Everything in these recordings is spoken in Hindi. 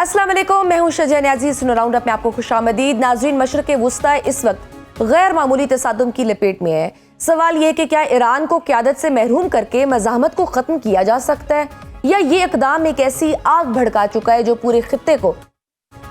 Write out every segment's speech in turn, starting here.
अस्सलाम वालेकुम, मैं हूं शज़िया न्याज़ी। सुनो राउंड अप में आपको खुशामदीद। नाज़रीन, मशरिक़ वुस्ता इस वक्त गैर मामूली तसादुम की लपेट में है। सवाल ये कि क्या ईरान को क़यादत से महरूम करके मज़ाहमत को ख़त्म किया जा सकता है, या ये इक़दाम एक ऐसी आग भड़का चुका है जो पूरे खित्ते को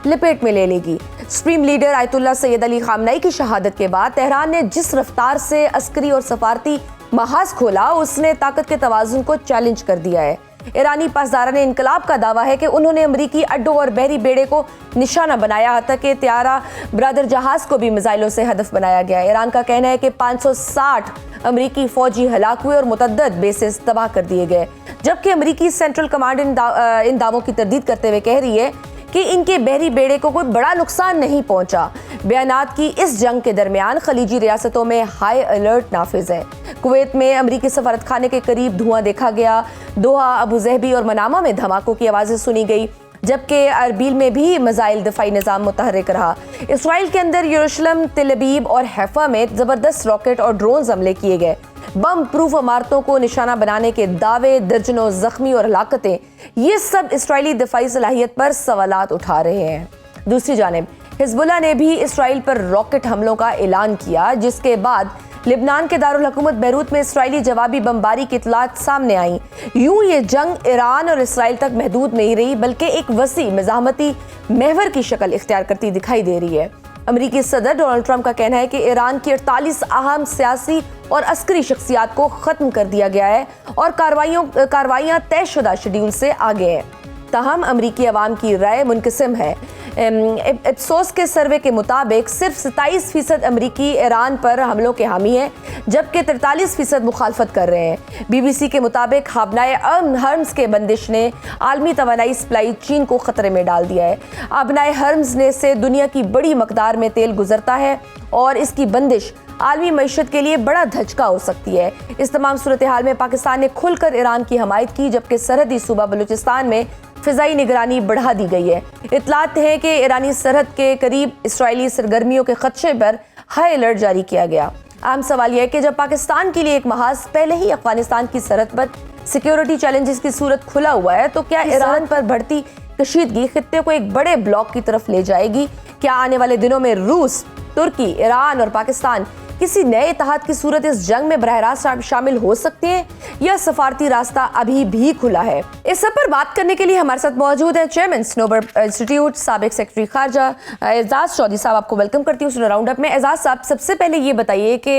लपेट में ले लेगी। Supreme leader Ayatollah Syed Ali Khamenei की शहादत के बाद तेहरान ने जिस रफ्तार से अस्करी और सफारती महाज खोला, उसने ताकत के तवाज़ुन को चैलेंज कर दिया है। ईरानी पासदारा ने इनकलाब का दावा है कि उन्होंने अमरीकी अड्डों और बहरी बेड़े को निशाना बनाया, हत्ता कि त्यारा ब्रदर जहाज को भी मिसाइलों से हदफ बनाया गया। ईरान का कहना है कि 560 अमरीकी फौजी हलाक हुए और मुतअद्दिद बेसेस तबाह कर दिए गए, जबकि अमरीकी सेंट्रल कमांड इन दावों की तरदीद करते हुए कह रही है कि इनके बहरी बेड़े को कोई बड़ा नुकसान नहीं पहुंचा। बयानात की इस जंग के दरमियान खलीजी रियासतों में हाई अलर्ट नाफिज है। कुवैत में अमरीकी सफारत खाने के करीब धुआं देखा गया। दोहा, अबू ज़हबी और मनामा में धमाकों की आवाज़ें सुनी गई, जबकि अरबील में भी मिसाइल दफाई निज़ाम मुतहर्रिक रहा। इसराइल के अंदर यरूशलेम, तेल अवीव और हैफा में ज़बरदस्त रॉकेट और ड्रोन हमले किए गए। बम प्रूफ इमारतों को निशाना बनाने के दावे, दर्जनों जख्मी और हलाकतें, ये सब इसराइली दफाई सलाहियत पर सवालात उठा रहे हैं। दूसरी जानिब हिजबुल्लाह ने भी इसराइल पर रॉकेट हमलों का ऐलान किया, जिसके बाद लिबनान के दारुल हुकूमत बैरूत में इसराइली जवाबी बमबारी की इतलात सामने आई। यूं ये जंग ईरान और इसराइल तक महदूद नहीं रही, बल्कि एक वसी मज़ाहमती महवर की शक्ल इख्तियार करती दिखाई दे रही है। अमरीकी सदर डोनाल्ड ट्रंप का कहना है कि ईरान की 48 अहम सियासी और अस्करी शख्सियात को ख़त्म कर दिया गया है और कार्रवाइयाँ तयशुदा शेड्यूल से आगे हैं। ताहम अमरीकी अवाम की राय मुनक़सिम है। इप्सोस के सर्वे के मुताबिक सिर्फ 27% अमरीकी ईरान पर हमलों के हामी हैं, जबकि 43% मुखालफत कर रहे हैं। BBC के मुताबिक आबनाए हर्म्स के बंदिश ने आलमी तवानाई सप्लाई चीन को खतरे में डाल दिया है। आबनाए हर्म्स ने से दुनिया की बड़ी मकदार में तेल गुजरता है और इसकी बंदिश आलमी मईशत के लिए बड़ा धचका हो सकती है। इस तमाम सूरत हाल में पाकिस्तान ने खुलकर ईरान की हमायत की, जबकि सरहदी सूबा बलूचिस्तान में फिजाई निगरानी बढ़ा दी गई है। इतलात है कि ईरानी सरहद के करीब इसराइली सरगर्मियों के खदशे पर हाई अलर्ट जारी किया गया। अहम सवाल यह है कि जब पाकिस्तान के लिए एक महाज पहले ही अफगानिस्तान की सरहद पर सिक्योरिटी चैलेंजेस की सूरत खुला हुआ है, तो क्या ईरान पर बढ़ती कशीदगी खित्ते को एक बड़े ब्लॉक की तरफ ले जाएगी? क्या आने वाले दिनों में रूस, तुर्की, ईरान और पाकिस्तान किसी नए इत्तेहाद की सूरत इस जंग में बरह रास्त शामिल हो सकते हैं, या सफारती रास्ता अभी भी खुला है? इस सब पर बात करने के लिए हमारे साथ मौजूद हैं चेयरमैन स्नोबर इंस्टीट्यूट, साबिक सेक्रेटरी खारजा एजाज चौधरी साहब। आपको वेलकम करती हूँ राउंड अप में। एजाज साहब, सबसे पहले ये बताइए कि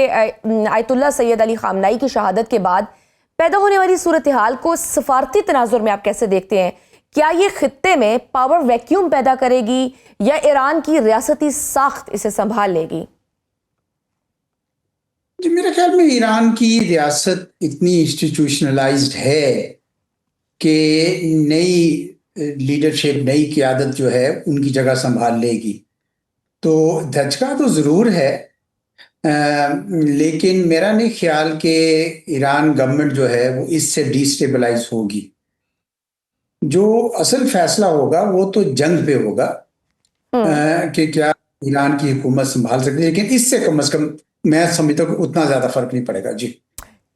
आयतुल्लाह सैयद अली खामनेई की शहादत के बाद पैदा होने वाली सूरत हाल को सफारती तनाजुर में आप कैसे देखते हैं? क्या ये खित्ते में पावर वैक्यूम पैदा करेगी, या ईरान की रियासती साख्त इसे संभाल लेगी? जी, मेरे ख्याल में ईरान की रियासत इतनी इंस्टीट्यूशनलाइज्ड है कि नई लीडरशिप, नई क़यादत जो है उनकी जगह संभाल लेगी। तो धचका तो ज़रूर है, लेकिन मेरा नहीं ख्याल कि ईरान गवर्नमेंट जो है वो इससे डिस्टेबलाइज होगी। जो असल फैसला होगा वो तो जंग पे होगा कि क्या ईरान की हुकूमत संभाल सकती है, लेकिन इससे कम अज़ कम मैं समझता हूँ उतना ज़्यादा फर्क नहीं पड़ेगा। जी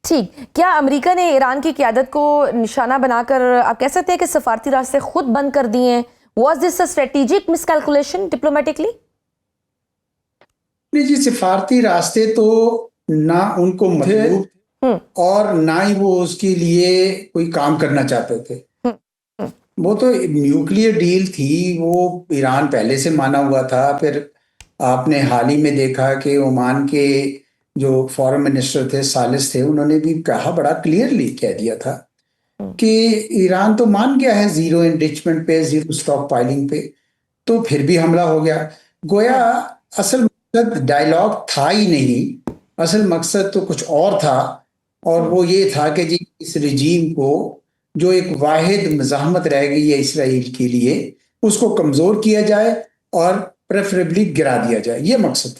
ठीक। क्या अमेरिका ने ईरान की क़यादत को निशाना बनाकर आप कह सकते हैं कि सफारती रास्ते खुद बंद कर दिए हैं? Was this a strategic miscalculation diplomatically? नहीं जी, सफारती रास्ते तो ना उनको मतलब और ना ही वो उसके लिए कोई काम करना चाहते थे। वो तो न्यूक्लियर डील थी, वो ईरान पहले से माना हुआ था। फिर आपने हाल ही में देखा कि ओमान के जो फॉरेन मिनिस्टर थे, सालिस थे, उन्होंने भी कहा, बड़ा क्लियरली कह दिया था कि ईरान तो मान गया है जीरो एनरिचमेंट पे, जीरो स्टॉक पाइलिंग पे, तो फिर भी हमला हो गया। गोया असल मकसद डायलॉग था ही नहीं, असल मकसद तो कुछ और था, और वो ये था कि जी इस रिजीम को, जो एक वाहिद मज़ाहमत रह गई है इसराइल के लिए, उसको कमज़ोर किया जाए और प्रेफरेबली गिरा दिया जाए, ये मकसद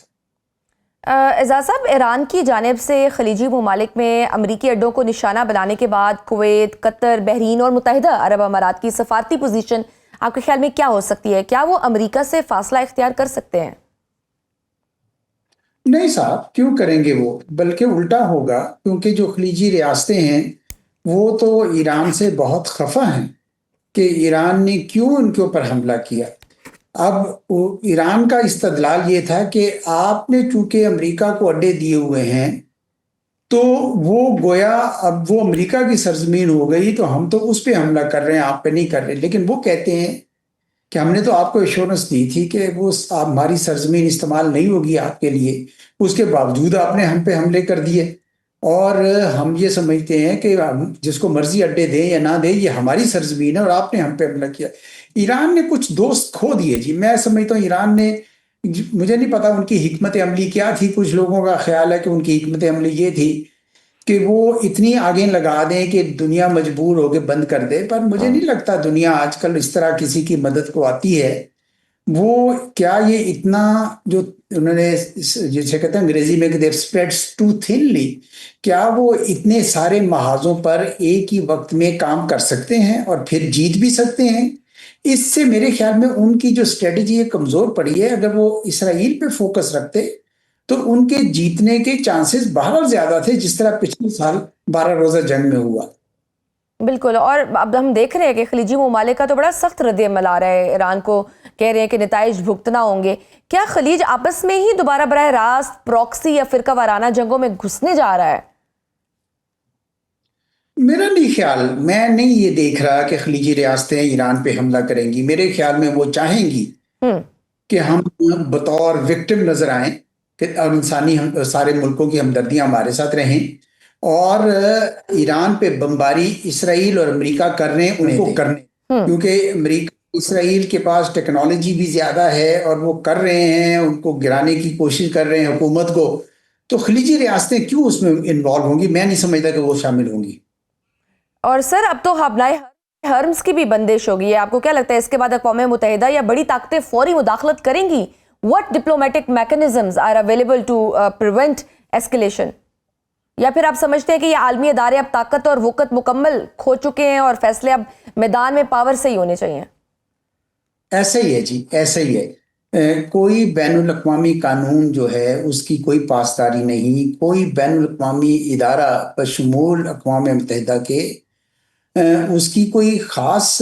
है। एजाज साहब, ईरान की जानिब से खलीजी ममालिक में अमरीकी अड्डों को निशाना बनाने के बाद कुवैत, कतर, बहरीन और मुत्तहिदा अरब अमारात की सफारती पोजीशन आपके ख्याल में क्या हो सकती है? क्या वो अमरीका से फासला इख्तियार कर सकते हैं? नहीं साहब, क्यों करेंगे वो, बल्कि उल्टा होगा, क्योंकि जो खलीजी रियासतें हैं वो तो ईरान से बहुत खफा हैं कि ईरान ने क्यों उनके ऊपर हमला किया। अब ईरान का इस्तदलाल ये था कि आपने चूंकि अमेरिका को अड्डे दिए हुए हैं, तो वो गोया अब वो अमेरिका की सरजमीन हो गई, तो हम तो उस पर हमला कर रहे हैं, आप पे नहीं कर रहे। लेकिन वो कहते हैं कि हमने तो आपको एश्योरेंस दी थी कि वो आप हमारी सरजमीन इस्तेमाल नहीं होगी आपके लिए, उसके बावजूद आपने हम पे हमले कर दिए। और हम ये समझते हैं कि हम जिसको मर्जी अड्डे दें या ना दें, ये हमारी सरजमीन है और आपने हम पे हमला किया। ईरान ने कुछ दोस्त खो दिए जी। मैं समझता हूँ ईरान ने, मुझे नहीं पता उनकी हिकमत अमली क्या थी। कुछ लोगों का ख्याल है कि उनकी हिकमत अमली ये थी कि वो इतनी आगे लगा दें कि दुनिया मजबूर होकर बंद कर दे। पर मुझे नहीं लगता दुनिया आजकल इस तरह किसी की मदद को आती है। वो क्या ये इतना जो उन्होंने जिसे कहते हैं अंग्रेजी में कि स्प्रेड्स टू थिनली, क्या वो इतने सारे महाजों पर एक ही वक्त में काम कर सकते हैं और फिर जीत भी सकते हैं? इससे मेरे ख्याल में उनकी जो स्ट्रेटजी है कमजोर पड़ी है। अगर वो इसराइल पे फोकस रखते तो उनके जीतने के चांसेस बहरहाल ज्यादा थे, जिस तरह पिछले साल 12 रोजा जंग में हुआ। बिल्कुल। और अब हम देख रहे हैं कि खलीजी ममालिक का तो बड़ा सख्त रद्द-ए-अमल आ रहा है, ईरान को कह रहे हैं कि नताइज भुगतना होंगे। क्या खलीज आपस में ही दोबारा बराह रास्त प्रॉक्सी या फिरका वाराना जंगों में घुसने जा रहा है? मेरा नहीं ख्याल, मैं नहीं ये देख रहा कि खलीजी रियासतें ईरान पे हमला करेंगी। मेरे ख्याल में वो चाहेंगी कि हम बतौर विक्टिम नजर आए, कि और इंसानी सारे मुल्कों की हमदर्दियां हमारे साथ रहें, और ईरान पे बमबारी इसराइल और अमेरिका कर रहे हैं उनको करने, क्योंकि अमेरिका इसराइल के पास टेक्नोलॉजी भी ज्यादा है और वो कर रहे हैं, उनको गिराने की कोशिश कर रहे हैं हुकूमत को। तो खलीजी रियासतें क्यों उसमें इन्वॉल्व होंगी? मैं नहीं समझता कि वो शामिल होंगी। और सर, अब तो हबलाए हर्म्स की भी बंदिश होगी है। आपको क्या लगता है इसके बाद अक़वाम मुत्तहिदा या बड़ी ताकतें फौरी मुदाखलत करेंगी? What diplomatic mechanisms are available to prevent escalation? या फिर आप समझते हैं कि ये आलमी अदारे अब ताकत और वक़्त मुकम्मल खो चुके हैं और फैसले अब मैदान में पावर से ही होने चाहिए? ऐसा ही है जी, ऐसा ही है। कोई बैनुल अक़वामी कानून जो है उसकी कोई पासदारी नहीं, कोई बैनुल अक़वामी इदारा बशमूल अक़वाम मुत्तहिदा के उसकी कोई खास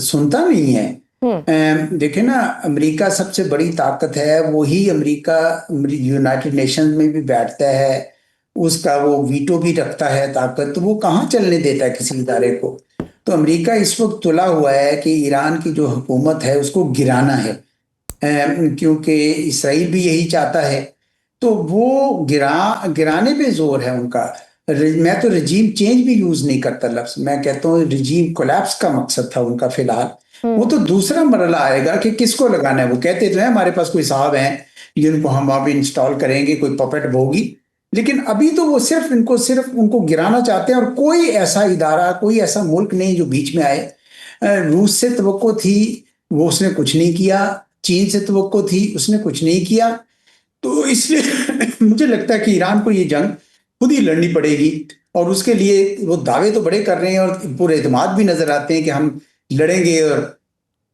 सुनता नहीं है। देखे ना, अमेरिका सबसे बड़ी ताकत है, वही अमेरिका यूनाइटेड नेशंस में भी बैठता है, उसका वो वीटो भी रखता है ताकत, तो वो कहाँ चलने देता है किसी इदारे को। तो अमेरिका इस वक्त तुला हुआ है कि ईरान की जो हुकूमत है उसको गिराना है, क्योंकि इसराइल भी यही चाहता है। तो वो गिराने पे जोर है उनका। मैं तो रजीम चेंज भी यूज नहीं करता लफ्ज, मैं कहता हूँ रजीम कोलैप्स का मकसद था उनका फिलहाल। वो तो दूसरा मरला आएगा कि किसको लगाना है। वो कहते तो हैं हमारे पास कोई साहब हैं जिनको हम अब इंस्टॉल करेंगे, कोई पपेट होगी, लेकिन अभी तो वो सिर्फ उनको गिराना चाहते हैं। और कोई ऐसा इदारा, कोई ऐसा मुल्क नहीं जो बीच में आए। रूस से तवक्को थी, वो उसने कुछ नहीं किया। चीन से तवक्को थी, उसने कुछ नहीं किया। तो इसलिए मुझे लगता है कि ईरान को ये जंग खुद ही लड़नी पड़ेगी। और उसके लिए वो दावे तो बड़े कर रहे हैं और पूरे एतमाद भी नजर आते हैं कि हम लड़ेंगे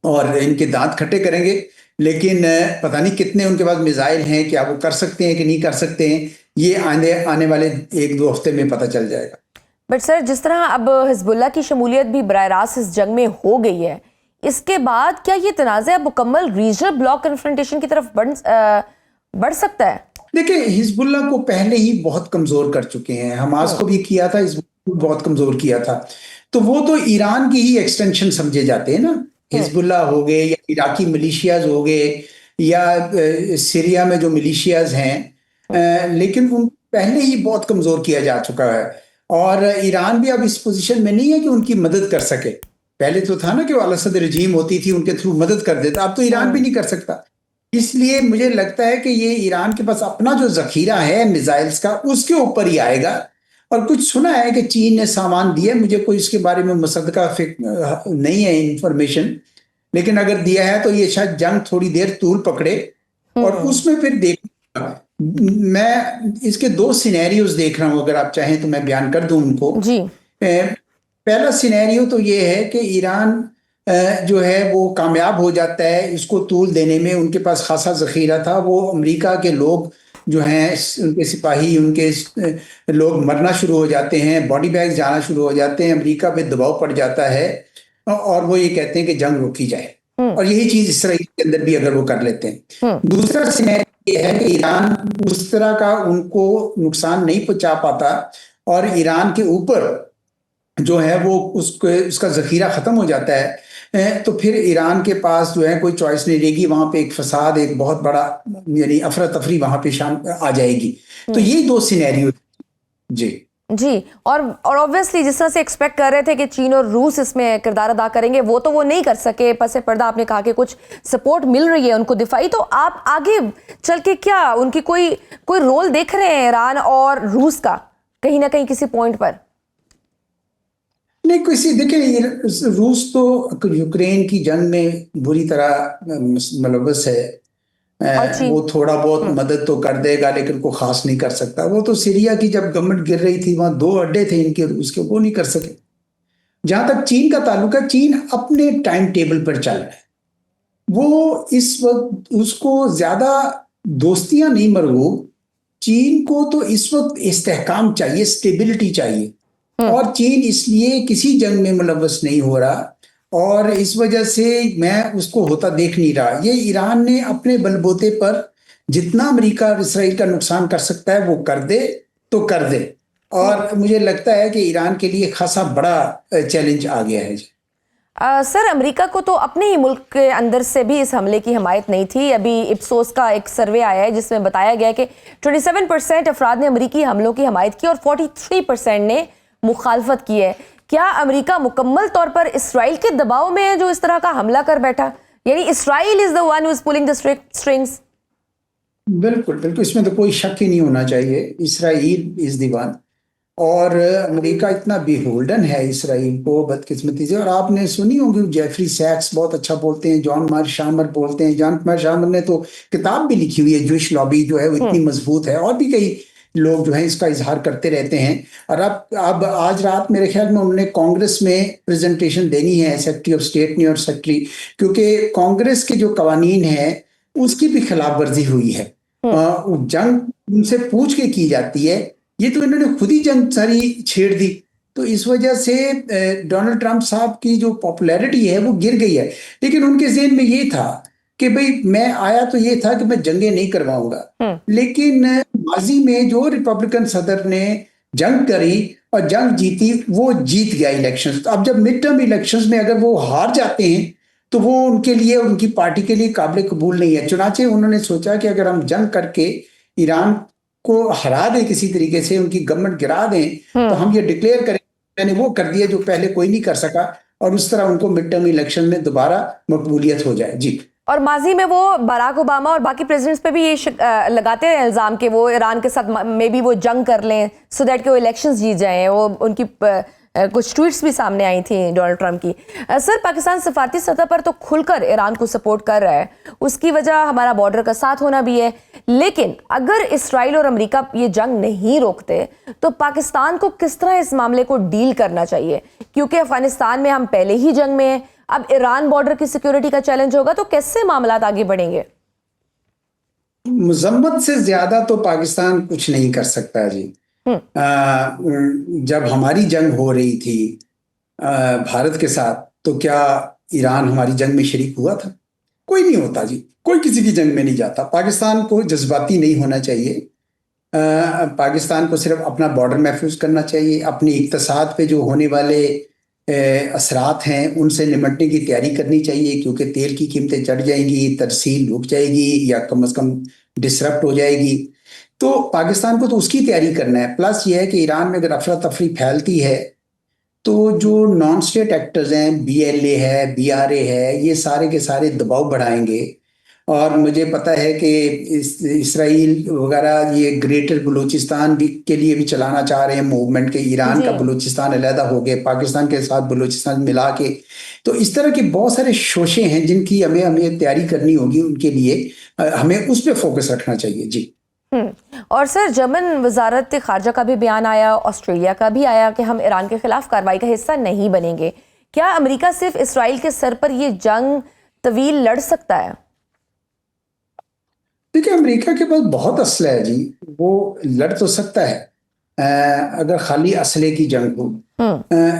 और इनके दांत खट्टे करेंगे, लेकिन पता नहीं कितने उनके पास मिसाइल हैं, क्या वो कर सकते हैं कि नहीं कर सकते हैं, ये आने वाले 1-2 हफ्ते में पता चल जाएगा। बट सर, जिस तरह अब हिजबुल्लाह की शमूलियत भी बराह रास्त इस जंग में हो गई है, इसके बाद क्या ये तनाज़ा मुकम्मल रीजनल ब्लॉक कन्फ्रंटेशन की तरफ बढ़ सकता है? देखिए, हिजबुल्लाह को पहले ही बहुत कमजोर कर चुके हैं, हमास को भी किया था, हिजबुल्लाह को बहुत कमजोर किया था। तो वो तो ईरान की ही एक्सटेंशन समझे जाते हैं ना। हिजबुल्लाह हो गए या इराकी मिलिशियाज हो गए या सीरिया में जो मिलिशियाज हैं, लेकिन उन पहले ही बहुत कमजोर किया जा चुका है। और ईरान भी अब इस पोजीशन में नहीं है कि उनकी मदद कर सके। पहले तो था ना कि वो अल-असद रजीम होती थी, उनके थ्रू मदद कर देता, अब तो ईरान भी नहीं कर सकता। इसलिए मुझे लगता है कि ये ईरान के पास अपना जो जखीरा है मिसाइल्स का, उसके ऊपर ही आएगा। और कुछ सुना है कि चीन ने सामान दिया, मुझे कोई इसके बारे में मुसद्दका नहीं है इंफॉर्मेशन, लेकिन अगर दिया है तो ये शायद जंग थोड़ी देर तूल पकड़े और उसमें फिर देखूंगा। मैं इसके 2 सिनेरियोज देख रहा हूं, अगर आप चाहें तो मैं बयान कर दूं उनको जी। पहला सिनेरियो तो ये है कि ईरान जो है वो कामयाब हो जाता है इसको तूल देने में, उनके पास खासा जखीरा था। वो अमेरिका के लोग जो हैं, उनके सिपाही, उनके लोग मरना शुरू हो जाते हैं, बॉडी बैग्स जाना शुरू हो जाते हैं, अमेरिका पे दबाव पड़ जाता है और वो ये कहते हैं कि जंग रोकी जाए, और यही चीज इसराइल के अंदर भी अगर वो कर लेते हैं। दूसरा सिनेरियो ये है कि ईरान उस तरह का उनको नुकसान नहीं पहुंचा पाता और ईरान के ऊपर जो है वो उसका जखीरा खत्म हो जाता है, तो फिर ईरान के पास जो है कोई चॉइस नहीं रहेगी, वहां पे एक फसाद, एक बहुत बड़ा यानी अफरा तफरी वहां पे आ जाएगी। तो ये दो सिनेरियो। जी जी, और ऑब्वियसली जिस तरह से एक्सपेक्ट कर रहे थे कि चीन और रूस इसमें किरदार अदा करेंगे, वो नहीं कर सके। पसे पर्दा आपने कहा कि कुछ सपोर्ट मिल रही है उनको दिफाई, तो आप आगे चल के क्या उनकी कोई रोल देख रहे हैं ईरान और रूस का कहीं ना कहीं किसी पॉइंट पर? नहीं, किसी देखिए, रूस तो यूक्रेन की जंग में बुरी तरह मुलव्वस है। वो थोड़ा बहुत मदद तो कर देगा लेकिन को खास नहीं कर सकता। वो तो सीरिया की जब गवर्नमेंट गिर रही थी, वहां 2 अड्डे थे इनके रूस के, वो नहीं कर सके। जहां तक चीन का ताल्लुक है, चीन अपने टाइम टेबल पर चल रहा है। वो इस वक्त उसको ज्यादा दोस्तियां नहीं मरगूब। चीन को तो इस वक्त इस्तेहकाम चाहिए, स्टेबिलिटी चाहिए, और चीन इसलिए किसी जंग में मुलव्वस नहीं हो रहा, और इस वजह से मैं उसको होता देख नहीं रहा। ये ईरान ने अपने बलबूते पर जितना अमेरिका और इसराइल का नुकसान कर सकता है वो कर दे तो कर दे, और मुझे लगता है कि ईरान के लिए खासा बड़ा चैलेंज आ गया है। सर, अमेरिका को तो अपने ही मुल्क के अंदर से भी इस हमले की हमायत नहीं थी। अभी इप्सोस का एक सर्वे आया है जिसमें बताया गया कि 27% अफराद ने अमेरिकी हमलों की हमायत की और 43% ने मुखालफत की है। क्या अमेरिका मुकम्मल तौर पर इसराइल के दबाव में है जो इस तरह का हमला कर बैठा? यानी Israel is the one who is pulling the strings. बिल्कुल बिल्कुल, इसमें तो कोई शक ही नहीं होना चाहिए। इसराइल इज द वन, और अमेरिका इतना बेहोल्डन है इसराइल को, बदकिस्मती से। और आपने सुनी होगी, जेफरी सैक्स बहुत अच्छा बोलते हैं, जॉन मार्क शामर बोलते हैं। जॉन मार्क शामर ने तो किताब भी लिखी हुई है, ज्यूइश लॉबी जो है वो इतनी मजबूत है, और भी कई लोग जो हैं इसका इजहार करते रहते हैं। और अब आज रात मेरे ख्याल में उन्होंने कांग्रेस में प्रेजेंटेशन देनी है, सेक्रेटरी ऑफ स्टेट ने और सेक्रेटरी, क्योंकि कांग्रेस के जो कवानीन है उसकी भी खिलाफ वर्जी हुई है। जंग उनसे पूछ के की जाती है, ये तो इन्होंने खुद ही जंग सारी छेड़ दी। तो इस वजह से डोनाल्ड ट्रंप साहब की जो पॉपुलैरिटी है वो गिर गई है। लेकिन उनके ज़हन में ये था कि भाई मैं आया तो ये था कि मैं जंगें नहीं करवाऊंगा, लेकिन माजी में जो रिपब्लिकन सदर ने जंग करी और जंग जीती, वो जीत गया इलेक्शन। तो अब जब मिड टर्म इलेक्शन में अगर वो हार जाते हैं तो वो उनके लिए, उनकी पार्टी के लिए काबिल कबूल नहीं है। चुनाचे उन्होंने सोचा कि अगर हम जंग करके ईरान को हरा दें, किसी तरीके से उनकी गवर्नमेंट गिरा दें, तो हम ये डिक्लेयर करें मैंने वो कर दिया जो पहले कोई नहीं कर सका, और उस तरह उनको मिड टर्म इलेक्शन में दोबारा मकबूलियत हो जाए। जी। और माजी में वो बराक ओबामा और बाकी प्रेसिडेंट्स पे भी ये लगाते हैं इल्जाम कि वो ईरान के साथ मे बी वो जंग कर लें सो दैट कि वो इलेक्शंस जीत जाएं। वो उनकी कुछ ट्वीट्स भी सामने आई थी डोनाल्ड ट्रंप की। सर, पाकिस्तान सफारती सतह पर तो खुलकर ईरान को सपोर्ट कर रहा है, उसकी वजह हमारा बॉर्डर का साथ होना भी है। लेकिन अगर इसराइल और अमेरिका ये जंग नहीं रोकते तो पाकिस्तान को किस तरह इस मामले को डील करना चाहिए? क्योंकि अफगानिस्तान में हम पहले ही जंग में हैं, अब ईरान बॉर्डर की सिक्योरिटी का चैलेंज होगा, तो कैसे मामला आगे बढ़ेंगे? मजम्मत से ज्यादा तो पाकिस्तान कुछ नहीं कर सकता जी। जब हमारी जंग हो रही थी भारत के साथ, तो क्या ईरान हमारी जंग में शरीक हुआ था? कोई नहीं होता जी, कोई किसी की जंग में नहीं जाता। पाकिस्तान को जज्बाती नहीं होना चाहिए। पाकिस्तान को सिर्फ अपना बॉर्डर महफूज करना चाहिए। अपनी इक्तसाद पे जो होने वाले असरात हैं उनसे निपटने की तैयारी करनी चाहिए, क्योंकि तेल की कीमतें चढ़ जाएंगी, तरसील रुक जाएगी या कम से कम डिसरप्ट हो जाएगी। तो पाकिस्तान को तो उसकी तैयारी करना है। प्लस ये है कि ईरान में अगर अफरा तफरी फैलती है तो जो नॉन स्टेट एक्टर्स हैं, BLA है, BRA है, ये सारे के सारे दबाव बढ़ाएंगे। और मुझे पता है कि इसराइल वगैरह ये ग्रेटर बलूचिस्तान भी के लिए भी चलाना चाह रहे हैं मूवमेंट के। ईरान का बलूचिस्तान अलहदा हो गए, पाकिस्तान के साथ बलूचिस्तान मिला के। तो इस तरह के बहुत सारे शोशे हैं जिनकी हमें तैयारी करनी होगी। उनके लिए हमें उस पर फोकस रखना चाहिए। जी। और सर, जर्मन वजारत खारजा का भी बयान आया, ऑस्ट्रेलिया का भी आया कि हम ईरान के खिलाफ कार्रवाई का हिस्सा नहीं बनेंगे। क्या अमेरिका सिर्फ इसराइल के सर पर ये जंग तवील लड़ सकता है? देखिए, अमेरिका के पास बहुत असला है जी, वो लड़ तो सकता है, अगर खाली असले की जंग हो।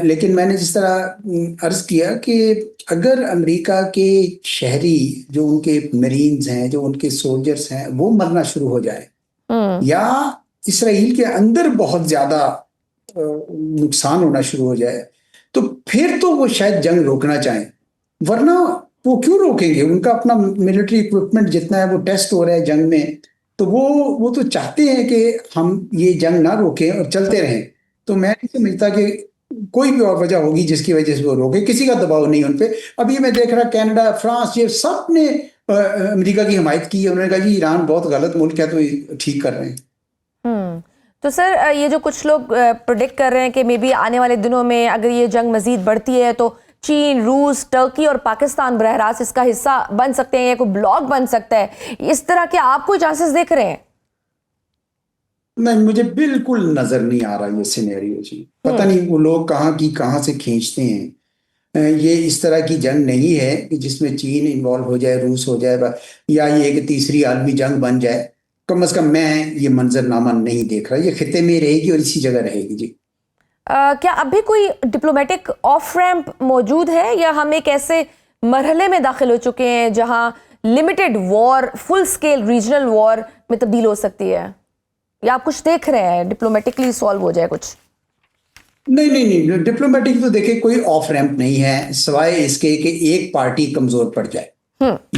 लेकिन मैंने जिस तरह अर्ज किया कि अगर अमेरिका के शहरी, जो उनके मरीन्स हैं, जो उनके सोल्जर्स हैं, वो मरना शुरू हो जाए, या इसराइल के अंदर बहुत ज्यादा नुकसान होना शुरू हो जाए, तो फिर तो वो शायद जंग रोकना चाहें। वरना वो क्यों रोकेंगे? उनका अपना मिलिट्री इक्विपमेंट जितना है वो टेस्ट हो रहा है जंग में, तो वो तो चाहते हैं कि हम ये जंग ना रोकें और चलते रहें। तो मैं नहीं समझता कि कोई भी और वजह होगी जिसकी वजह से वो रोके। किसी का दबाव नहीं उन पे। अभी मैं देख रहा, कनाडा, फ्रांस, ये सब ने अमेरिका की हिमायत की है। उन्होंने कहा जी ईरान बहुत गलत मुल्क है, तो ये ठीक कर रहे हैं। तो सर, ये जो कुछ लोग प्रोडिक्ट कर रहे हैं कि मे बी आने वाले दिनों में अगर ये जंग मजीद बढ़ती है तो चीन, रूस, टर्की और पाकिस्तान बरह रास्त इसका हिस्सा बन सकते हैं, या कोई ब्लॉक बन सकता है, इस तरह के आप कोई चांसेस देख रहे हैं? नहीं, मुझे बिल्कुल नजर नहीं आ रहा ये सिनेरियो जी। पता नहीं वो लोग कहाँ से खींचते हैं। ये इस तरह की जंग नहीं है कि जिसमें चीन इन्वॉल्व हो जाए, रूस हो जाए, या ये एक तीसरी आलमी जंग बन जाए। कम से कम मैं ये मंजरनामा नहीं देख रहा। ये खिते में रहेगी और इसी जगह रहेगी जी। क्या अभी कोई डिप्लोमेटिक ऑफ रैंप मौजूद है, या हम एक ऐसे मरहले में दाखिल हो चुके हैं जहां limited war full scale regional war में तब्दील हो सकती है, या आप कुछ देख रहे हैं डिप्लोमेटिकली सॉल्व हो जाए कुछ? नहीं, डिप्लोमेटिक तो देखिए कोई ऑफ रैंप नहीं है, सिवाय इसके कि एक पार्टी कमजोर पड़ जाए।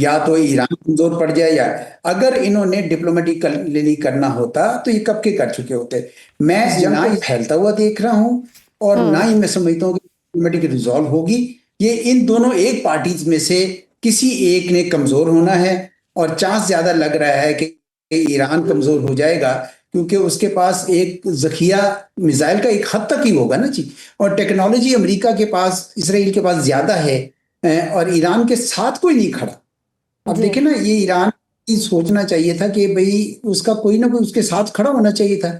या तो ईरान कमजोर पड़ जाए, या अगर इन्होंने डिप्लोमेटिकली करना होता तो ये कब के कर चुके होते। मैं ना ही फैलता हुआ देख रहा हूं, और ना ही मैं समझता हूँ कि डिप्लोमेटिक रिजॉल्व होगी। ये इन दोनों एक पार्टीज में से किसी एक ने कमजोर होना है, और चांस ज्यादा लग रहा है कि ईरान कमजोर हो जाएगा, क्योंकि उसके पास एक जखिया मिसाइल का एक हद तक ही होगा ना जी। और टेक्नोलॉजी अमेरिका के पास, इसराइल के पास ज्यादा है, और ईरान के साथ कोई नहीं खड़ा। अब देखिए ना, ये ईरान की सोचना चाहिए था कि भाई उसका कोई ना कोई उसके साथ खड़ा होना चाहिए था।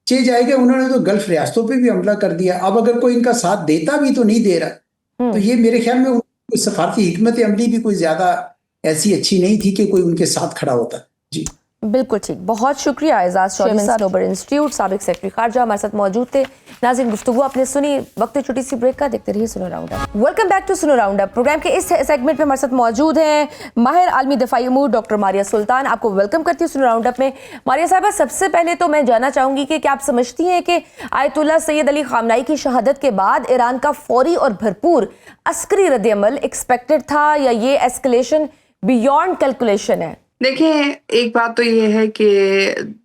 चे जाएगा, उन्होंने तो गल्फ रियासतों पे भी हमला कर दिया। अब अगर कोई इनका साथ देता भी तो नहीं दे रहा, तो ये मेरे ख्याल में सफारती हिकमत अमली भी कोई ज्यादा ऐसी अच्छी नहीं थी कि कोई उनके साथ खड़ा होता जी। बिल्कुल ठीक, बहुत शुक्रिया एजाज चौधरी साहब, ग्लोबल इंस्टीट्यूट, साबिक सेक्रेटरी खारजा, हमारे साथ मौजूद थे। नाज़रीन, गुफ्तगू आपने सुनी। वक्त है छोटी सी ब्रेक का, देखते रहिए Suno round up. Welcome back to Suno round up. Program के इस सेगमेंट में हमारे साथ मौजूद हैं माहिर आलमी दफाई उमूर डॉक्टर मारिया सुल्तान। आपको वेलकम करती हूँ सुनो राउंड अप में। मारिया साहबा, सबसे पहले तो मैं जानना चाहूंगी कि क्या आप समझती हैं कि आयतुल्लाह सैयद अली खामनाई की शहादत के बाद ईरान का फौरी और भरपूर अस्करी रद्द-ए-अमल एक्सपेक्टेड था, या ये एस्केलेशन बियॉन्ड कैलकुलेशन है? देखें, एक बात तो ये है कि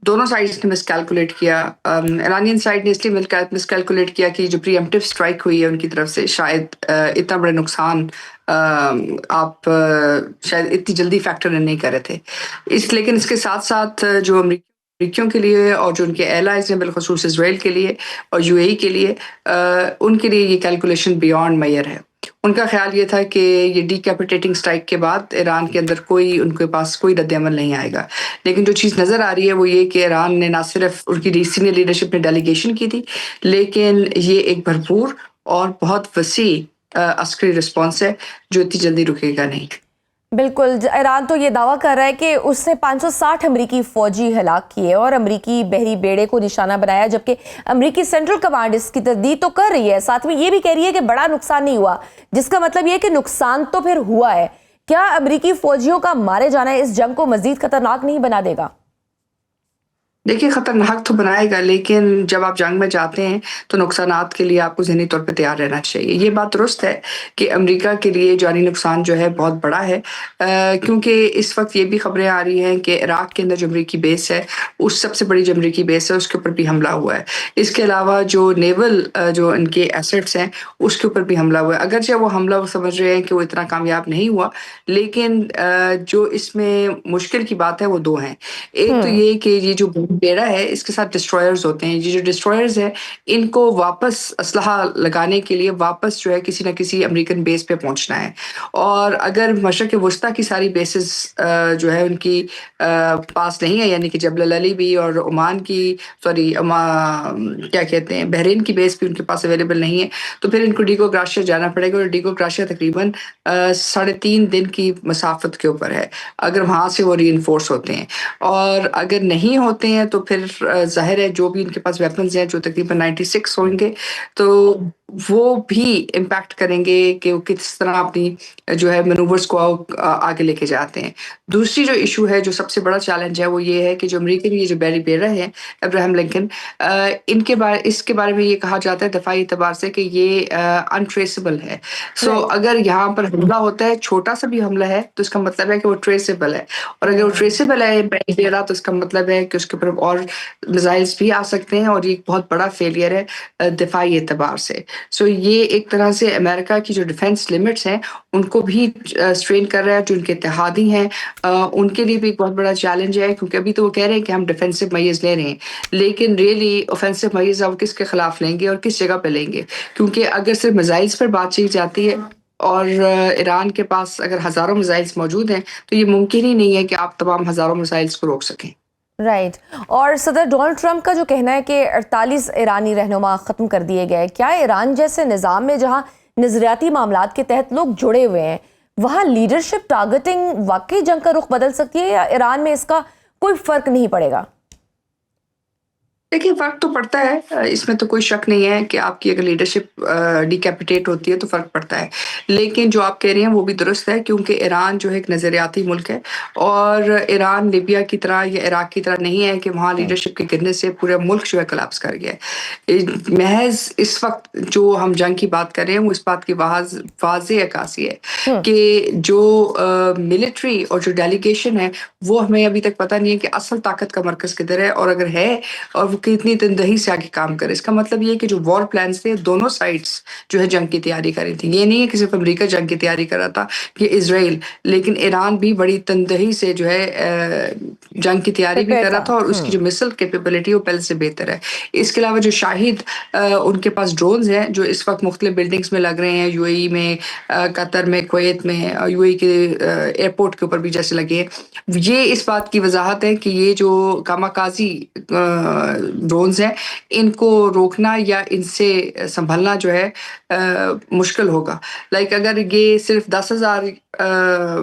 दोनों साइड्स ने मिसकैलकुलेट किया। ईरानियन साइड ने इसलिए मिसकैलकुलेट किया कि जो प्रीएम्प्टिव स्ट्राइक हुई है उनकी तरफ से, शायद इतना बड़ा नुकसान आप शायद इतनी जल्दी फैक्टर नहीं कर रहे थे। लेकिन इसके साथ साथ जो अमरीकियों के लिए और जो उनके एलाइज हैं, बिलखसूस इजराइल के लिए और यूएई के लिए, उनके लिए ये कैलकुलेशन बियॉन्ड मेयर है। उनका ख्याल ये था कि ये डीकैपिटेटिंग स्ट्राइक के बाद ईरान के अंदर उनके पास कोई रद्द-ए-अमल नहीं आएगा। लेकिन जो चीज़ नज़र आ रही है वो ये कि ईरान ने ना सिर्फ उनकी सीनियर लीडरशिप ने डेलीगेशन की थी, लेकिन ये एक भरपूर और बहुत वसी अस्करी रिस्पॉन्स है जो इतनी जल्दी रुकेगा नहीं। बिल्कुल, ईरान तो ये दावा कर रहा है कि उसने 560 अमरीकी फौजी हलाक किए और अमरीकी बहरी बेड़े को निशाना बनाया, जबकि अमरीकी सेंट्रल कमांड इसकी तस्दीद तो कर रही है, साथ में ये भी कह रही है कि बड़ा नुकसान नहीं हुआ, जिसका मतलब ये कि नुकसान तो फिर हुआ है। क्या अमरीकी फौजियों का मारे जाना इस जंग को मजीद खतरनाक नहीं बना देगा? देखिए, खतरनाक तो बनाएगा, लेकिन जब आप जंग में जाते हैं तो नुकसानात के लिए आपको ज़हनी तौर पे तैयार रहना चाहिए। ये बात दुरुस्त है कि अमेरिका के लिए जानी नुकसान जो है बहुत बड़ा है, क्योंकि इस वक्त ये भी खबरें आ रही हैं कि इराक के अंदर जो अमरीकी बेस है, उस सबसे बड़ी जो अमरीकी बेस है उसके ऊपर भी हमला हुआ है। इसके अलावा जो नेवल जो इनके एसेट्स हैं उसके ऊपर भी हमला हुआ है। अगरचे वो हमला वो समझ रहे हैं कि वो इतना कामयाब नहीं हुआ, लेकिन जो इसमें मुश्किल की बात है वो दो हैं। एक तो ये कि ये जो बेड़ा है इसके साथ डिस्ट्रॉयर्स होते हैं। ये जो डिस्ट्रॉयर्स है इनको वापस असलहा लगाने के लिए वापस जो है किसी ना किसी अमेरिकन बेस पे पहुंचना है, और अगर मशरक़ वस्ता की सारी बेसिस जो है उनकी पास नहीं है, यानी कि जबल अली भी और ओमान की क्या कहते हैं बहरीन की बेस भी उनके पास अवेलेबल नहीं है, तो फिर इनको डीगो ग्राशिया जाना पड़ेगा। और डीगो ग्राशिया तकरीबन 3.5 दिन की मसाफत के ऊपर है अगर वहाँ से वो रीइंफोर्स होते हैं, और अगर नहीं होते हैं हैं तो फिर जाहिर है जो भी इनके पास वेपन्स हैं जो तकरीबन 96 होंगे तो वो भी इम्पैक्ट करेंगे कि वो किस तरह अपनी जो है मैनूवर्स को आगे लेके जाते हैं। दूसरी जो इशू है, जो सबसे बड़ा चैलेंज है, वो ये है कि जो अमेरिकन ये जो बैरी बेरर हैं, अब्राहम लिंकन, इसके बारे में ये कहा जाता है दफ़ाई एतबार से कि ये अनट्रेसेबल है। सो अगर यहाँ पर हमला होता है, छोटा सा भी हमला है, तो इसका मतलब है कि वो ट्रेसेबल है, और अगर वो ट्रेसेबल है बैरी बेरर, तो इसका मतलब है कि उसके ऊपर और मिसाइल्स भी आ सकते हैं, और ये एक बहुत बड़ा फेलियर है दफ़ाई एतबार से। सो ये एक तरह से अमेरिका की जो डिफेंस लिमिट्स हैं उनको भी स्ट्रेन कर रहा है। जो उनके इत्तेहादी हैं उनके लिए भी एक बहुत बड़ा चैलेंज है, क्योंकि अभी तो वो कह रहे हैं कि हम डिफेंसिव मेजर्स ले रहे हैं, लेकिन रियली ऑफेंसिव मेजर्स अब किसके खिलाफ लेंगे और किस जगह पे लेंगे? क्योंकि अगर सिर्फ मिसाइल्स पर बातचीत जाती है और ईरान के पास अगर हजारों मिसाइल्स मौजूद हैं, तो ये मुमकिन ही नहीं है कि आप तमाम हजारों मिसाइल्स को रोक सकें। राइट और सदर डोनाल्ड ट्रंप का जो कहना है कि 48 ईरानी रहनुमा ख़त्म कर दिए गए, क्या ईरान जैसे निज़ाम में जहां नज़रियाती मामलात के तहत लोग जुड़े हुए हैं, वहां लीडरशिप टारगेटिंग वाकई जंग का रुख बदल सकती है, या ईरान में इसका कोई फ़र्क नहीं पड़ेगा? देखिए, फ़र्क तो पड़ता है, इसमें तो कोई शक नहीं है कि आपकी अगर लीडरशिप डिकैपिटेट होती है तो फ़र्क पड़ता है। लेकिन जो आप कह रही हैं वो भी दुरुस्त है, क्योंकि ईरान जो है एक नज़रियाती मुल्क है, और ईरान लिबिया की तरह या इराक की तरह नहीं है कि वहाँ लीडरशिप के गिरने से पूरा मुल्क जो है कोलैप्स कर गया है। महज़ इस वक़्त जो हम जंग की बात कर रहे हैं वो इस बात की वाज़ेह अक्कासी है कि जो मिलिट्री और जो डेलीगेशन है वो हमें अभी तक पता नहीं है कि असल ताकत का मरकज़ किधर है, और अगर है और वो कितनी तनदही से आगे काम करे। इसका मतलब ये है कि जो वॉर प्लान्स थे दोनों साइड्स जो है जंग की तैयारी कर रही थी। ये नहीं है कि सिर्फ अमेरिका जंग की तैयारी कर रहा था कि इज़राइल, लेकिन ईरान भी बड़ी तनदही से जो है जंग की तैयारी भी कर रहा था, और उसकी जो मिसाइल कैपेबिलिटी वो पहले से बेहतर है। इसके अलावा जो शाहिद उनके पास ड्रोन्स हैं जो इस वक्त मुख्तलिफ बिल्डिंग्स में लग रहे हैं, यूएई में, कतर में, कुवैत में, यूएई के एयरपोर्ट के ऊपर भी जैसे लगे हैं, ये इस बात की वजाहत है कि ये जो कामाकाजी ड्रोन्स हैं इनको रोकना या इनसे संभलना जो है मुश्किल होगा। लाइक अगर ये सिर्फ 10,000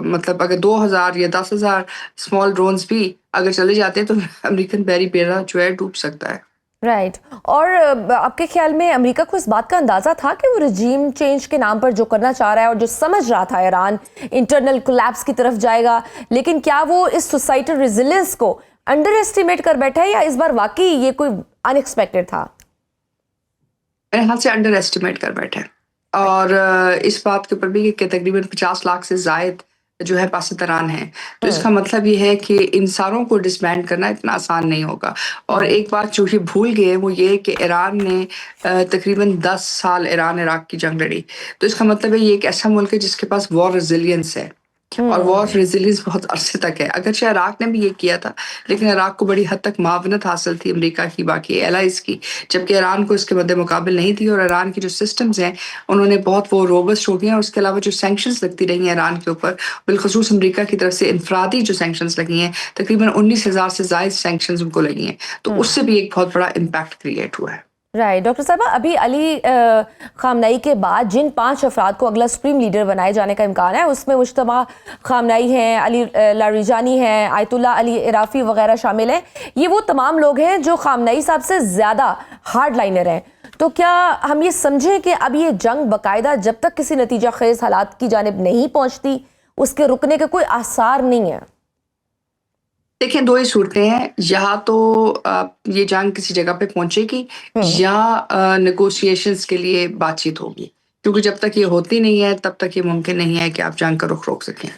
मतलब अगर 2,000 या 10,000 स्मॉल ड्रोन्स भी अगर चले जाते हैं तो अमेरिकन बैरी बेरर जो है डूब सकता है। राइट और आपके ख्याल में अमेरिका को इस बात का अंदाजा था कि वो रजीम चेंज के नाम पर जो करना चाह रहा है और जो समझ रहा था ईरान इंटरनल कोलैप्स की तरफ जाएगा, लेकिन क्या वो इस सोसाइटल रेजिलियंस को अंडर एस्टिमेट कर बैठा है, या इस बार वाकई ये कोई अनएक्सपेक्टेड था? मेरे ख्याल से अंडर एस्टिमेट कर बैठा है, और इस बात के ऊपर भी कि तकरीबन 50 लाख से ज़ायद जो है पाकिस्तान है, तो इसका मतलब ये है कि इन सारों को डिसबैंड करना इतना आसान नहीं होगा। और एक बात जो ये भूल गए वो ये कि ईरान ने तकरीबन 10 साल ईरान इराक की जंग लड़ी, तो इसका मतलब है ये एक ऐसा मुल्क है जिसके पास वॉर रेजिलियंस है, और वॉर रेजिलियंस बहुत अरसे तक है। अगरचे इराक ने भी ये किया था, लेकिन इराक को बड़ी हद तक मावनत हासिल थी अमेरिका की, बाकी एलाइज की, जबकि ईरान को इसके मद्दे मुकाबिल नहीं थी। और ईरान की जो सिस्टम्स हैं उन्होंने बहुत वो रोबस्ट हो गए हैं, और उसके अलावा जो सैंक्शंस लगती रही हैं ईरान के ऊपर, बिलखसूस अमेरिका की तरफ से इनफरादी जो सैंक्शंस लगी हैं, तकरीबन 19,000 से ज़ायद सैंक्शंस उनको लगी हैं, तो उससे भी एक बहुत बड़ा इम्पैक्ट क्रिएट हुआ है। राइट डॉक्टर साहबा, अभी अली खामनाई के बाद जिन 5 अफराद को अगला सुप्रीम लीडर बनाए जाने का इम्कान है उसमें मुश्तबा खामनाई हैं, अली लारिजानी हैं, आयतुल्ला अली इराफी वगैरह शामिल हैं। ये वो तमाम लोग हैं जो खामनाई साहब से ज़्यादा हार्ड लाइनर हैं। तो क्या हम ये समझें कि अब ये जंग बाकायदा जब तक किसी नतीजा खेज हालात की जानिब नहीं पहुँचती उसके रुकने के कोई आसार नहीं है? देखिए, 2 ही सूरतें हैं, या तो ये जंग किसी जगह पे पहुंचेगी या नेगोशिएशंस के लिए बातचीत होगी, क्योंकि जब तक ये होती नहीं है तब तक ये मुमकिन नहीं है कि आप जंग का रुख रोक सकें।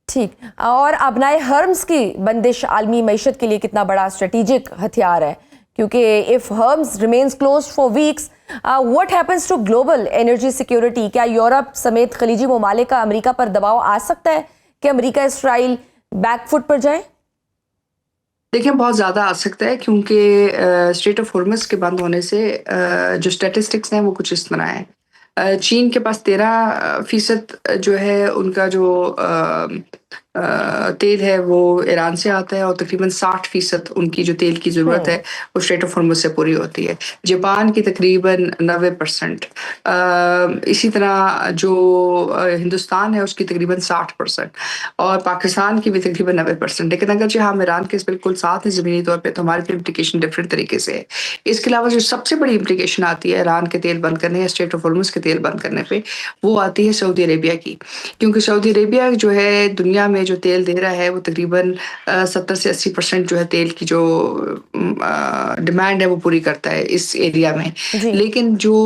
ठीक, और अबनाए हर्म्स की बंदिश आलमी मईशत के लिए कितना बड़ा स्ट्रेटेजिक हथियार है, क्योंकि if Hormuz remains closed for weeks what happens to global energy security? क्या यूरोप समेत खलीजी ममालिक का अमेरिका पर दबाव आ सकता है कि अमेरिका इसराइल बैकफुट पर जाए? देखिए, बहुत ज़्यादा आ सकता है, क्योंकि स्ट्रेट ऑफ हॉर्मुज़ के बंद होने से जो स्टैटिस्टिक्स हैं वो कुछ इस तरह हैं। चीन के पास 13% जो है उनका जो तेल है वो ईरान से आता है और तकरीबन 60% उनकी जो तेल की ज़रूरत है वो स्ट्रेट ऑफ हॉर्मुज़ से पूरी होती है। जापान की तकरीबन 90%, इसी तरह जो हिंदुस्तान है उसकी तकरीबन 60% और पाकिस्तान की भी तकरीबन 90%। लेकिन अगर हम ईरान के बिल्कुल साथ हैं ज़मीनी तौर पे, तो हमारी भी इम्प्लिकेशन डिफरेंट तरीके से है। इसके अलावा जो सबसे बड़ी इम्प्लिकेशन आती है ईरान के तेल बंद करने या स्ट्रेट ऑफ हॉर्मुज़ के तेल बंद करने पे, वो आती है सऊदी अरेबिया की। क्योंकि सऊदी अरेबिया जो है दुनिया में जो तेल दे रहा है वो तकरीबन 70 से 80% जो है तेल की जो डिमांड है वो पूरी करता है इस एरिया में। जी। लेकिन जो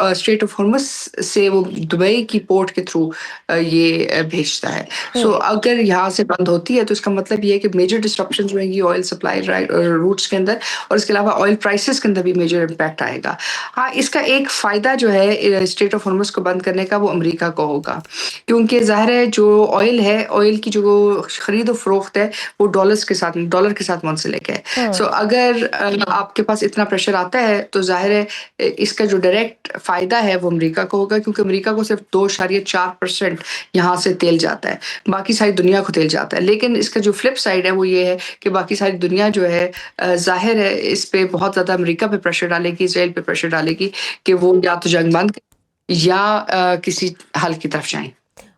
स्ट्रेट ऑफ हॉर्मुज़ से वो दुबई की पोर्ट के थ्रू ये भेजता है। सो अगर यहाँ से बंद होती है तो इसका मतलब ये है कि मेजर डिस्ट्रप्शंस रहेंगी ऑयल सप्लाई रूट्स के अंदर, और इसके अलावा ऑयल प्राइसेस के अंदर भी मेजर इम्पैक्ट आएगा। हाँ, इसका एक फ़ायदा जो है स्ट्रेट ऑफ हॉर्मुज़ को बंद करने का वो अमेरिका को होगा, क्योंकि ज़ाहिर है जो ऑयल है, ऑयल की जो खरीद और फरोख्त है वो डॉलर के साथ मुंसलिक है। सो अगर आपके पास इतना प्रेशर आता है तो ज़ाहिर है इसका जो डायरेक्ट फ़ायदा है वो अमेरिका को होगा, क्योंकि अमेरिका को सिर्फ 2.4% यहाँ से तेल जाता है, बाकी सारी दुनिया को तेल जाता है। लेकिन इसका जो फ्लिप साइड है वो ये है कि बाकी सारी दुनिया जो है ज़ाहिर है इस पे बहुत ज़्यादा अमेरिका पे प्रेशर डालेगी, इज़राइल पे प्रेशर डालेगी कि वो या तो जंग बंद या किसी हल की तरफ जाएं।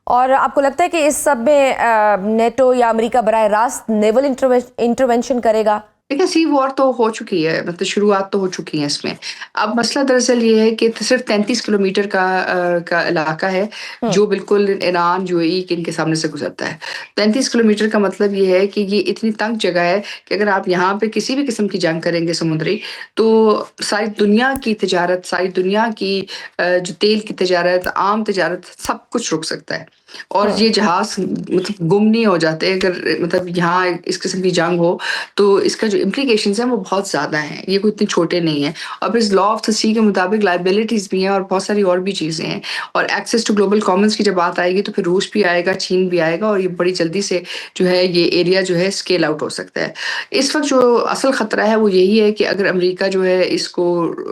और आपको लगता है कि इस सब में नेटो या अमेरिका बराह रास्त नेवल इंटरवेंशन करेगा? देखिए, सी वॉर तो हो चुकी है, मतलब शुरुआत तो हो चुकी है इसमें। अब मसला दरअसल ये है कि सिर्फ 33 किलोमीटर का इलाका है जो बिल्कुल ईरान, यूएई के इनके सामने से गुजरता है। 33 किलोमीटर का मतलब ये है कि ये इतनी तंग जगह है कि अगर आप यहाँ पे किसी भी किस्म की जंग करेंगे समुद्री, तो सारी दुनिया की तिजारत, सारी दुनिया की जो तेल की तिजारत, आम तिजारत, सब कुछ रुक सकता है। और ये जहाज़ मतलब गुम नहीं हो जाते अगर मतलब यहाँ इस किस्म की जंग हो, तो इसका जो इम्प्लिकेशंस हैं वो बहुत ज़्यादा हैं, ये कोई इतने छोटे नहीं हैं। और फिर लॉ ऑफ द सी के मुताबिक लायबिलिटीज़ भी हैं और बहुत सारी और भी चीज़ें हैं। और एक्सेस टू ग्लोबल कॉमन्स की जब बात आएगी तो फिर रूस भी आएगा, चीन भी आएगा, और ये बड़ी जल्दी से जो है ये एरिया जो है स्केल आउट हो सकता है। इस वक़्त जो असल ख़तरा है वो यही है कि अगर अमेरिका जो है इसको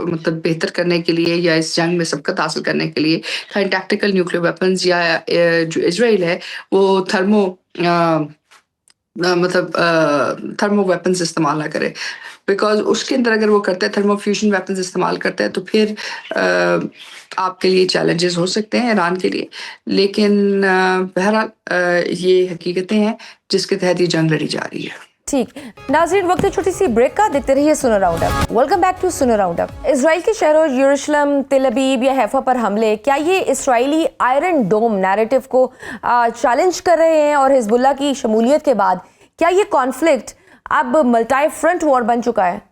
मतलब बेहतर करने के लिए या इस जंग में सबकत हासिल करने के लिए खाली टैक्टिकल न्यूक्लियर वेपन्स या जो इज़राइल है वो थर्मो वेपन्स इस्तेमाल ना करे, बिकॉज़ उसके अंदर अगर वो करते हैं थर्मो फ्यूजन वेपन्स इस्तेमाल करते हैं तो फिर आपके लिए चैलेंजेस हो सकते हैं ईरान के लिए। लेकिन बहरहाल ये हकीकतें हैं जिसके तहत ये जंग लड़ी जा रही है। ठीक, नाज़रीन वक्त है छोटी सी ब्रेक का, देखते रहिए Suno round up. Welcome back to Suno round up. Israel के शहरों यरूशलेम, तेल अवीव या हैफा पर हमले, क्या ये इसराइली आयरन डोम नैरेटिव को चैलेंज कर रहे हैं? और हिजबुल्लाह की शमूलियत के बाद क्या ये कॉन्फ्लिक्ट अब मल्टी फ्रंट वॉर बन चुका है?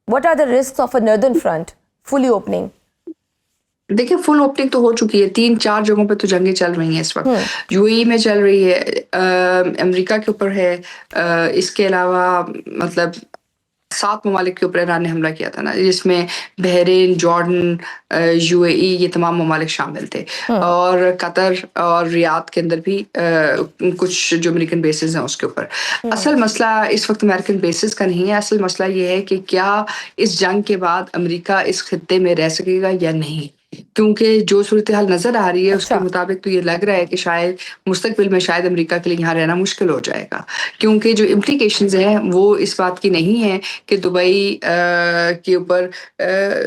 What are the risks of a northern front fully opening? देखिए, फुल ओपनिंग तो हो चुकी है, 3-4 जगहों पे तो जंगें चल रही हैं इस वक़्त। यूएई में चल रही है, अमेरिका के ऊपर है, इसके अलावा मतलब 7 ममालिक के ऊपर ईरान ने हमला किया था ना, जिसमें बहरीन, जॉर्डन, यूएई, ये तमाम ममालिक शामिल थे। और कतर और रियाद के अंदर भी कुछ जो अमेरिकन बेसेस हैं उसके ऊपर। असल मसला इस वक्त अमेरिकन बेसेस का नहीं है, असल मसला ये है कि क्या इस जंग के बाद अमेरिका इस खित्ते में रह सकेगा या नहीं, क्योंकि जो सूरत हाल नजर आ रही है उसके मुताबिक तो ये लग रहा है कि शायद मुस्तकबिल में शायद अमेरिका के लिए यहाँ रहना मुश्किल हो जाएगा, क्योंकि जो इम्प्लीकेशंस हैं वो इस बात की नहीं है कि दुबई के ऊपर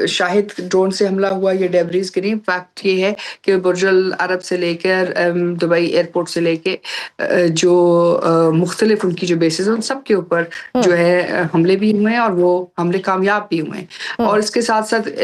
शाहिद ड्रोन से हमला हुआ, ये डेब्रीज गिरी। फैक्ट ये है कि बुर्ज अल अरब से लेकर दुबई एयरपोर्ट से लेके जो मुख्तलिफ उनकी जो बेसिस हैं उन सब के ऊपर जो है हमले भी हुए हैं और वो हमले कामयाब भी हुए हैं। और इसके साथ साथ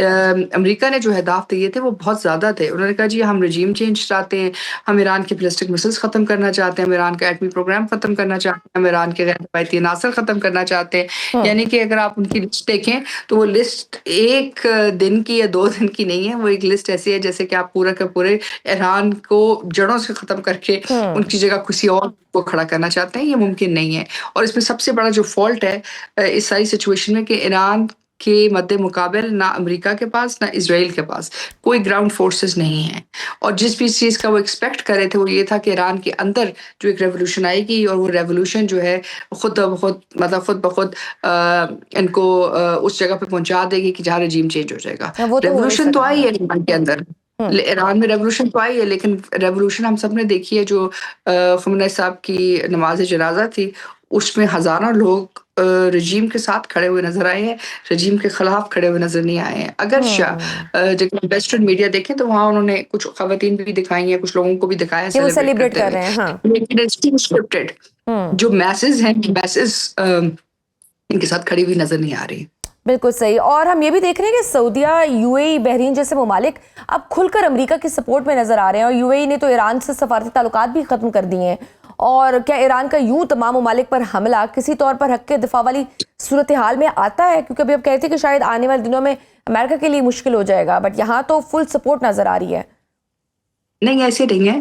अमेरिका ने जो अहदाफ दिए थे वो बहुत ज़्यादा थे। उन्होंने कहा जी हम रजीम चेंज चाहते हैं, हम ईरान के बैलिस्टिक मिसाइल्स ख़त्म करना चाहते हैं, हम ईरान का एटमी प्रोग्राम ख़त्म करना चाहते हैं, हम ईरान के गैर रवायती अनासर ख़त्म करना चाहते हैं। यानी कि अगर आप उनकी लिस्ट देखें तो वो लिस्ट 1 दिन की या 2 दिन की नहीं है, वो एक लिस्ट ऐसी है जैसे कि आप पूरा के पूरे ईरान को जड़ों से ख़त्म करके उनकी जगह किसी और को खड़ा करना चाहते हैं। ये मुमकिन नहीं है। और इसमें सबसे बड़ा जो फॉल्ट है इस सारी सिचुएशन में कि ईरान के मद्दे मुकाबिल ना अमेरिका के पास ना इजराइल के पास कोई ग्राउंड फोर्सेस नहीं है। और जिस भी चीज़ का वो एक्सपेक्ट कर रहे थे वो ये था कि ईरान के अंदर जो एक रेवोल्यूशन आएगी और वो रेवोल्यूशन जो है खुद ब खुद इनको उस जगह पे पहुंचा देगी कि जहाँ रजीम चेंज हो जाएगा। वो तो रेवोल्यूशन तो आई है ईरान के अंदर, ईरान में रेवोल्यूशन तो आई है, लेकिन रेवोल्यूशन हम सब ने देखी है। जो खamenei साहब की नमाज जनाजा थी, उसमें हजारों लोग रजीम के साथ खड़े हुए नजर आए हैं, रजीम के खिलाफ खड़े हुए नजर नहीं आए हैं। अगर जब वेस्टर्न मीडिया देखें तो वहाँ उन्होंने कुछ खवातीन भी दिखाई हैं, कुछ लोगों को भी दिखाया कि वो सेलिब्रेट सेलिब्रेट करते कर रहे हुए, हैं। हाँ, लेकिन इट्स स्क्रिप्टेड। जो मैसेज हैं, मैसेज इनके साथ खड़ी हुई नजर नहीं आ रही। बिल्कुल सही। और हम ये भी देख रहे हैं कि सऊदिया, यूएई, बहरीन जैसे ममालिक अब खुलकर अमेरिका की सपोर्ट में नजर आ रहे हैं, और यूएई ने तो ईरान से सफारती ताल्लुकात भी खत्म कर दिए हैं। और क्या ईरान का यूं तमाम ममालिक पर हमला किसी तौर पर हक के दिफा वाली सूरत हाल में आता है? क्योंकि अभी अब कहते हैं कि शायद आने वाले दिनों में अमेरिका के लिए मुश्किल हो जाएगा, बट यहाँ तो फुल सपोर्ट नजर आ रही है। नहीं, ऐसे नहीं है।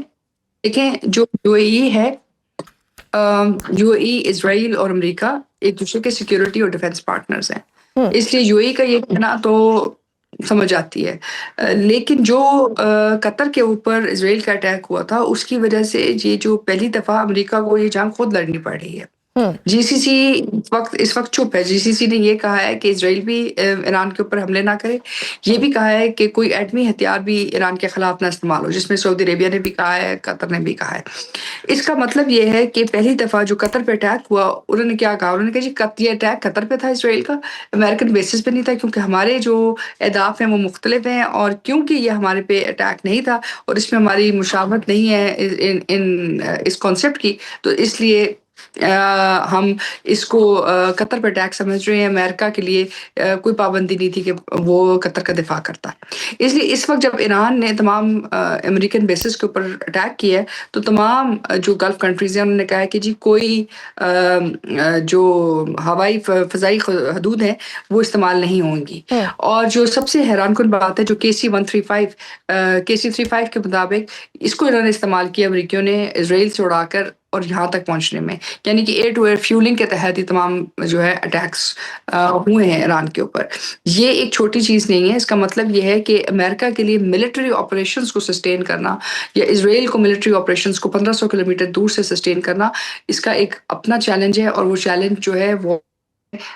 देखें, जो यूएई है, यूएई, इजराइल और अमेरिका एक दूसरे के सिक्योरिटी और डिफेंस पार्टनर्स हैं, इसलिए यूएई का ये कहना तो समझ आती है। लेकिन जो कतर के ऊपर इजराइल का अटैक हुआ था, उसकी वजह से ये जो पहली दफा अमेरिका को ये जंग खुद लड़नी पड़ रही है। जीसीसी इस वक्त चुप है। जीसीसी ने ये कहा है कि इजराइल भी ईरान के ऊपर हमले ना करे। ये भी कहा है कि कोई एटमी हथियार भी ईरान के खिलाफ ना इस्तेमाल हो, जिसमें सऊदी अरेबिया ने भी कहा है, कतर ने भी कहा है। इसका मतलब ये है कि पहली दफा जो कतर पे अटैक हुआ, उन्होंने क्या कहा? उन्होंने कहा जी ये अटैक कतर पे था, इसराइल का, अमेरिकन बेसिस पे नहीं था, क्योंकि हमारे जो अहदाफ हैं वो मुख्तलिफ हैं, और क्योंकि ये हमारे पे अटैक नहीं था और इसमें हमारी मुशावरत नहीं है इस कॉन्सेप्ट की, तो इसलिए हम इसको कतर पर अटैक समझ रहे हैं। अमेरिका के लिए कोई पाबंदी नहीं थी कि वो कतर का दिफा करता। इसलिए इस वक्त जब ईरान ने तमाम अमेरिकन बेसिस के ऊपर अटैक किया है, तो तमाम जो गल्फ कंट्रीज हैं उन्होंने कहा है कि जी कोई जो हवाई फ़ज़ाई हदूद हैं वो इस्तेमाल नहीं होंगी। और जो सबसे हैरानकुन बात है, जो KC-35 के मुताबिक इसको इन्होंने इस्तेमाल किया अमेरिकियों ने इजराइल से उड़ाकर और यहाँ तक पहुँचने में, यानी कि एयर टू एयर फ्यूलिंग के तहत ही तमाम जो है अटैक्स हुए हैं ईरान के ऊपर। ये एक छोटी चीज़ नहीं है। इसका मतलब ये है कि अमेरिका के लिए मिलिट्री ऑपरेशंस को सस्टेन करना, या इजराइल को मिलिट्री ऑपरेशंस को 1500 किलोमीटर दूर से सस्टेन करना, इसका एक अपना चैलेंज है, और वो चैलेंज जो है वो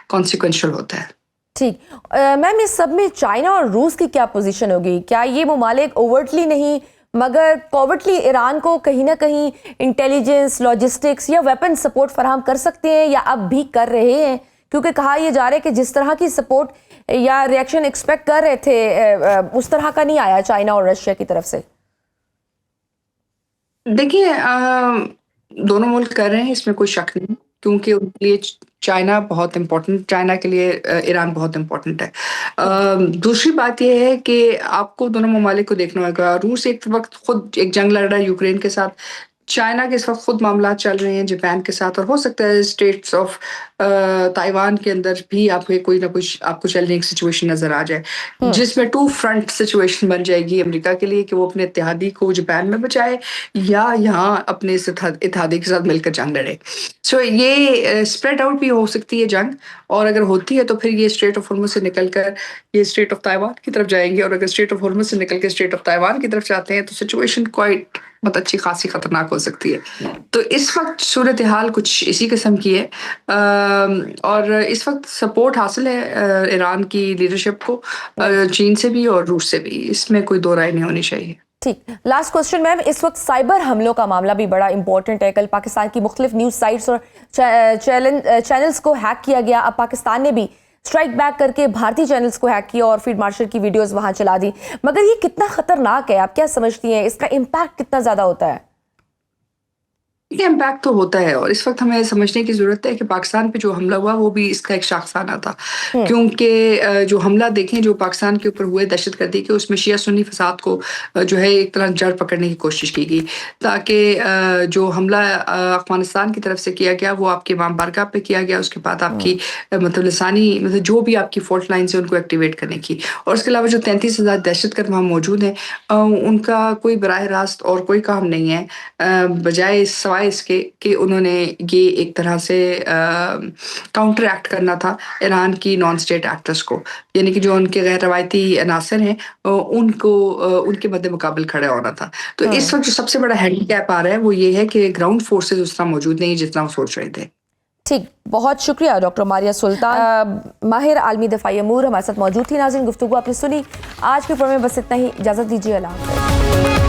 कॉन्सिक्वेंशियल होता है। ठीक। मैम, इस सब में चाइना और रूस की क्या पोजीशन होगी? क्या ये ममालिक ओवर्टली नहीं मगर कोवर्टली ईरान को कहीं ना कहीं इंटेलिजेंस, लॉजिस्टिक्स या वेपन सपोर्ट फराहम कर सकते हैं, या अब भी कर रहे हैं? क्योंकि कहा यह जा रहा है कि जिस तरह की सपोर्ट या रिएक्शन एक्सपेक्ट कर रहे थे उस तरह का नहीं आया चाइना और रशिया की तरफ से। देखिए, दोनों मुल्क कर रहे हैं, इसमें कोई शक नहीं, क्योंकि उनके लिए चाइना बहुत इम्पोर्टेंट, चाइना के लिए ईरान बहुत इम्पोर्टेंट है। दूसरी बात यह है कि आपको दोनों ममालिक को देखना होगा। रूस एक वक्त खुद एक जंग लड़ रहा है यूक्रेन के साथ, चाइना के इस वक्त खुद मामला चल रहे हैं जापान के साथ, और हो सकता है स्टेट्स ऑफ ताइवान के अंदर भी आपको कोई ना कुछ आपको चैलेंजिंग सिचुएशन नजर आ जाए, जिसमें टू फ्रंट सिचुएशन बन जाएगी अमेरिका के लिए कि वो अपने इत्तेहादी को जापान में बचाए या यहाँ अपने इत्तेहादी के साथ मिलकर जंग लड़े। सो ये स्प्रेड आउट भी हो सकती है जंग, और अगर होती है तो फिर ये स्ट्रेट ऑफ हॉर्मुज़ से निकलकर ये स्ट्रेट ऑफ ताइवान की तरफ जाएंगे, और अगर स्ट्रेट ऑफ हॉर्मुज़ से निकल के स्ट्रेट ऑफ ताइवान की तरफ जाते हैं तो सिचुएशन क्वाइट बहुत अच्छी खासी खतरनाक हो सकती है। तो इस वक्त सूरत हाल कुछ इसी किस्म की है, और इस वक्त सपोर्ट हासिल है ईरान की लीडरशिप को चीन से भी और रूस से भी, इसमें कोई दो राय नहीं होनी चाहिए। ठीक। लास्ट क्वेश्चन मैम, इस वक्त साइबर हमलों का मामला भी बड़ा इंपॉर्टेंट है। कल पाकिस्तान की मुख्तलिफ न्यूज़ साइट्स और चैनल्स को हैक किया गया। अब पाकिस्तान ने भी स्ट्राइक बैक करके भारतीय चैनल्स को हैक किया और फील्ड मार्शल की वीडियोस वहां चला दी। मगर ये कितना खतरनाक है, आप क्या समझती हैं? इसका इम्पैक्ट कितना ज्यादा होता है? ये इम्पैक्ट तो होता है, और इस वक्त हमें समझने की ज़रूरत है कि पाकिस्तान पे जो हमला हुआ वो भी इसका एक शाखसाना था, क्योंकि जो हमला देखें जो पाकिस्तान के ऊपर हुए दहशतगर्दी के, उसमें शिया सुन्नी फसाद को जो है एक तरह जड़ पकड़ने की कोशिश की गई, ताकि जो हमला अफगानिस्तान की तरफ से किया गया वो आपके इमाम बारगाह पे किया गया, उसके बाद आपकी मतलब लसानी मतलब जो भी आपकी फॉल्ट लाइन से उनको एक्टिवेट करने की, और उसके अलावा जो 33,000 दहशतगर्द वहाँ मौजूद हैं उनका कोई बराह रास्त और कोई काम नहीं है, बजाय सवाए इसके कि उन्होंने ये एक तरह से काउंटर एक्ट करना था ईरान की नॉन स्टेट एक्टर्स को, यानी कि जो उनके गैर रवायती अनासर हैं उनको उनके मद्दे मुकाबल खड़ा होना था। तो इस वक्त जो सबसे बड़ा हैंडीकैप आ रहा है वो ये है कि ग्राउंड फोर्सेस उस तरह मौजूद नहीं जितना वो सोच रहे थे। ठीक, बहुत शुक्रिया डॉक्टर मारिया सुल्तान, माहिर आलमी दफाई अमूर हमारे साथ मौजूद थी। नाज़रीन, गुफ्तगू आपने सुनी। आज के प्रोग्राम में बस इतना ही, इजाज़त दीजिए, अल्लाह हाफ़िज़। है।